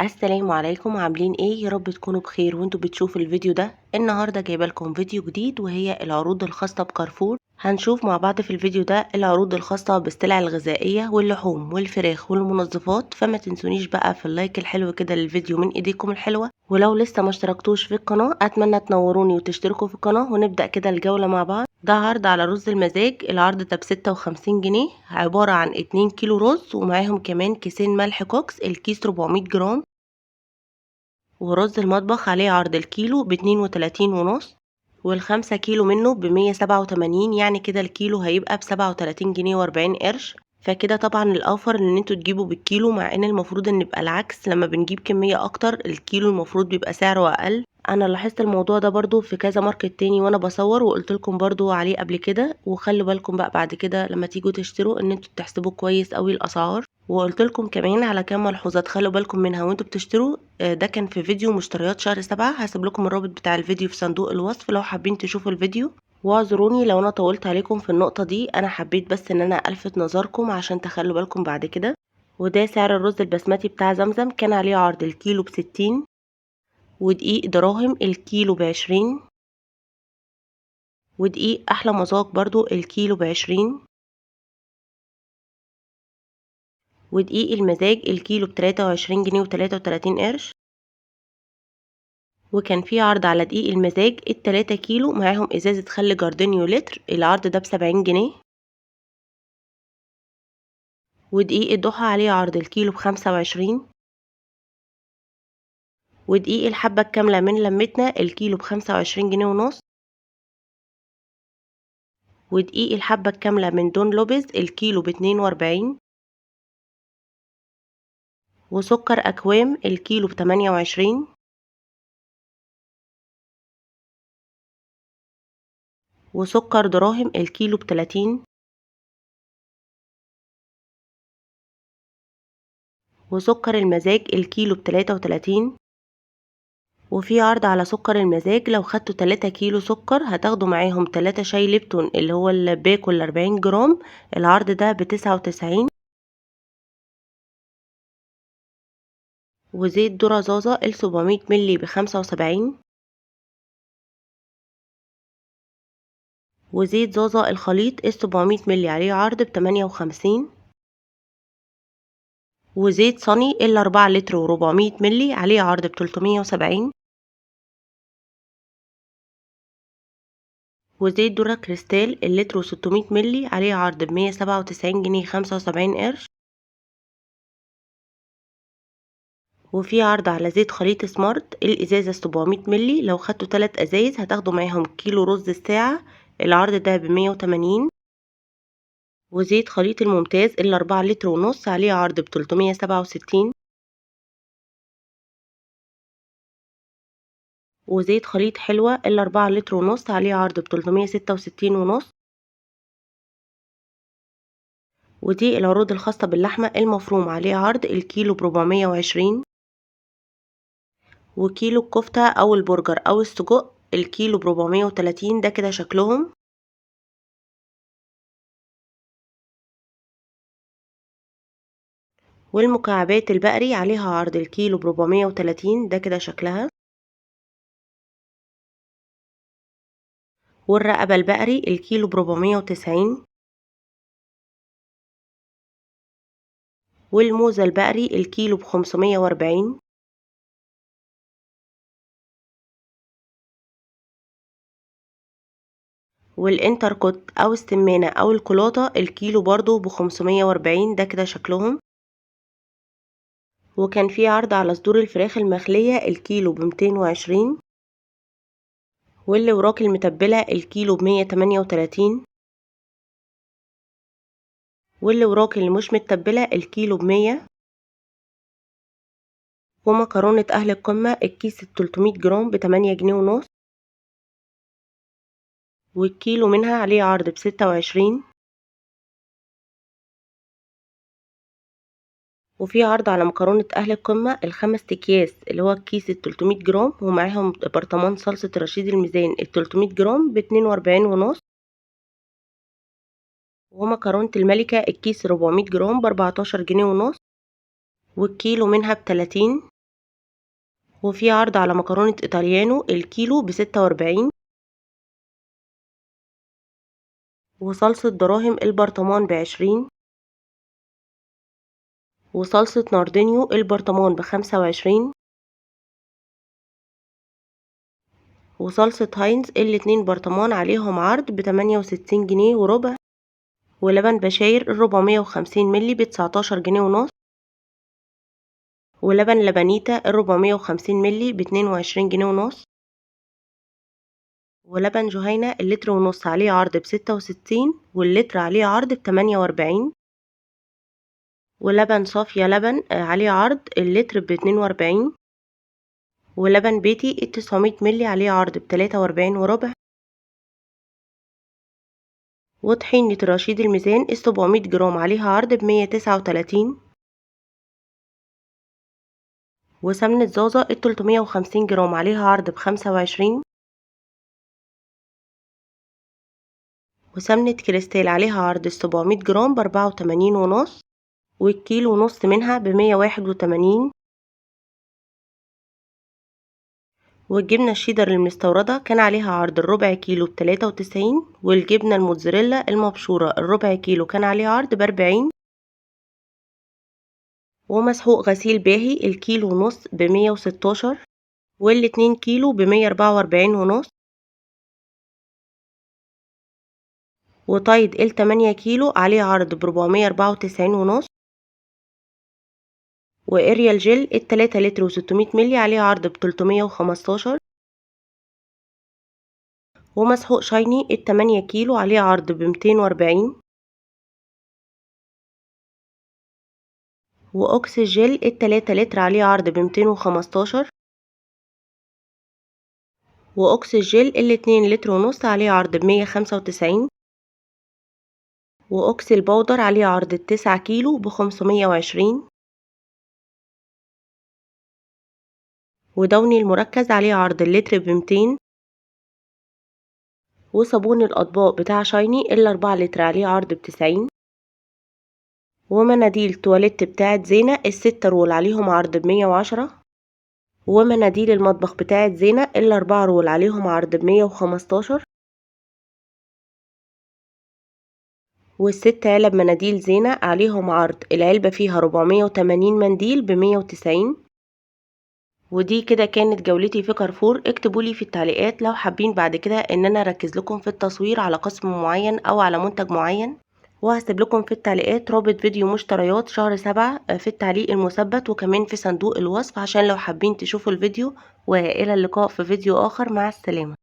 السلام عليكم، عاملين ايه؟ يا رب تكونوا بخير وانتوا بتشوفوا الفيديو ده. النهارده جايبه لكم فيديو جديد وهي العروض الخاصه بكارفور. هنشوف مع بعض في الفيديو ده العروض الخاصه بالسلع الغذائيه واللحوم والفراخ والمنظفات. فما تنسونيش بقى في اللايك الحلو كده للفيديو من ايديكم الحلوه، ولو لسه ما اشتركتوش في القناه اتمنى تنوروني وتشتركوا في القناه ونبدا كده الجوله مع بعض. ده عرض على رز المزاج، العرض ده ب56 جنيه، عباره عن 2 كيلو رز ومعاهم كمان كيسين ملح كوكس، الكيس 400 جرام. ورز المطبخ عليه عرض، الكيلو ب32 ونص، وال5 كيلو منه ب187، يعني كده الكيلو هيبقى ب37 جنيه و40 قرش. فكده طبعا الأوفر ان انتوا تجيبوا بالكيلو، مع ان المفروض ان يبقى العكس، لما بنجيب كمية اكتر الكيلو المفروض بيبقى سعره اقل. انا لاحظت الموضوع ده برضو في كذا ماركت تاني وانا بصور، وقلت لكم برضو عليه قبل كده. وخلوا بالكم بقى بعد كده لما تيجوا تشتروا ان انتوا تحسبوا كويس قوي الاسعار. وقلت لكم كمان على كام ملحوظات خلوا بالكم منها وانتوا بتشتروا. ده كان في فيديو مشتريات شهر 7، هسيب لكم الرابط بتاع الفيديو في صندوق الوصف لو حابين تشوفوا الفيديو. واعذروني لو انا طولت عليكم في النقطة دي، انا حبيت بس ان انا الفت نظركم عشان تخلوا بالكم بعد كده. وده سعر الرز البسمتي بتاع زمزم، كان عليه عرض، الكيلو ب60. ودقيق دراهم الكيلو ب20. ودقيق احلى مذاق برضو الكيلو ب20. ودقيق المزاج الكيلو ب23 جنيه و33 قرش. وكان في عرض على دقيق المزاج ال3 كيلو معاهم ازازة خل جاردينيو لتر، العرض ده ب70 جنيه. ودقيق الضحى عليه عرض، الكيلو ب25. ودقيق الحبة الكاملة من لمتنا الكيلو ب25 جنيه ونص. ودقيق الحبة الكاملة من دون لوبيز الكيلو ب42. وسكر أكوام الكيلو ب28. وسكر دراهم الكيلو ب30. وسكر المزاج الكيلو ب33. وفي عرض على سكر المزاج، لو خدتوا 3 كيلو سكر هتاخدوا معاهم 3 شاي ليبتون اللي هو الباكو 40 جرام، العرض ده ب99. وزيت ذرة زازا ال700 ملي ب75. وزيت زازا الخليط ال700 ملي عليه عرض ب58. وزيت صني ال4 لتر و400 ملي عليه عرض ب370. وزيت ذرة كريستال اللتر و600 ملي عليه عرض ب197 جنيه 75 قرش. وفي عرض على زيت خليط سمارت الازازة 700 ملي، لو خدتوا 3 ازايز هتاخدوا معاهم كيلو رز الساعة، العرض ده ب180. وزيت خليط الممتاز ال4 لتر ونص عليه عرض ب367. وزيت خليط حلوة ال4 لتر ونص عليه عرض ب366 ونص. ودي العروض الخاصة باللحمة المفروم، عليه عرض الكيلو ب420. وكيلو الكفتة او البرجر او السجق الكيلو ب430، ده كده شكلهم. والمكعبات البقري عليها عرض، الكيلو ب430، ده كده شكلها. والرقبة البقري الكيلو ب490. والموزة البقري الكيلو ب540. والانتركوت او السمانة او الكولاطة الكيلو برضو ب540، ده كده شكلهم. وكان في عرض على صدور الفراخ المخلية الكيلو ب220. واللي وراك المتبلة الكيلو ب138. واللي وراك اللي مش متبلة الكيلو ب100. ومكرونة أهل القمة الكيس 300 جرام ب8 جنيه ونص، والكيلو منها عليه عرض ب26. وفي عرض على مكرونة أهل القمة ال5 أكياس اللي هو الكيس 300 جرام ومعاهم برطمان صلصة رشيد الميزان 300 جرام ب42 ونص. ومكرونة الملكة الكيس 400 جرام ب14 جنيه ونص، والكيلو منها ب30. وفي عرض على مكرونة ايطاليانو الكيلو ب46، وصلصة دراهم البرطمان ب20، وصلصة ناردينيو البرطمان ب25، وصلصة هاينز الاتنين برطمان عليهم عرض ب68 جنيه وربع، ولبن بشاير 450 ملي ب19 جنيه ونص، ولبن لبنيتا 450 ملي ب22 جنيه ونص، ولبن جهينة اللتر ونص عليه عرض ب66 واللتر عليه عرض ب48، ولبن صافية لبن عليه عرض اللتر ب42، ولبن بيتي 900 ملي عليه عرض ب43 وربع، وطحينة رشيد الميزان 700 جرام عليها عرض ب139، وسمنة زازا 350 جرام عليها عرض ب25، وسمنة كريستال عليها عرض 700 جرام ب84 ونص، والكيلو ونص منها ب181، والجبنة الشيدر المستوردة كان عليها عرض الربع كيلو ب93، والجبنة الموتزاريلا المبشورة الربع كيلو كان عليها عرض ب40، ومسحوق غسيل باهي الكيلو ونص ب116، والاتنين كيلو ب144 ونص، وطايد ال8 كيلو عليه عرض ب494 ونص، واريال جل ال3 لتر و600 ملي عليه عرض ب315، ومسحوق شايني ال8 كيلو عليه عرض ب240، واوكس جل ال3 لتر عليه عرض ب215، واوكس جل ال2 لتر ونص عليه عرض ب195، واوكس البودر عليه عرض ال9 كيلو ب520، ودوني المركز عليه عرض اللتر ب200، وصابون الأطباق بتاع شايني ال4 لتر عليه عرض ب90، ومناديل تواليت بتاعت زينة ال6 رول عليهم عرض ب110، ومناديل المطبخ بتاعت زينة ال4 رول عليهم عرض ب115، وال6 علب مناديل زينة عليهم عرض العلبة فيها 480 منديل ب190. ودي كده كانت جولتي في كارفور. اكتبولي في التعليقات لو حابين بعد كده ان انا اركز لكم في التصوير على قسم معين او على منتج معين، وهسيب لكم في التعليقات رابط فيديو مشتريات شهر 7 في التعليق المثبت وكمان في صندوق الوصف عشان لو حابين تشوفوا الفيديو. والى اللقاء في فيديو اخر، مع السلامة.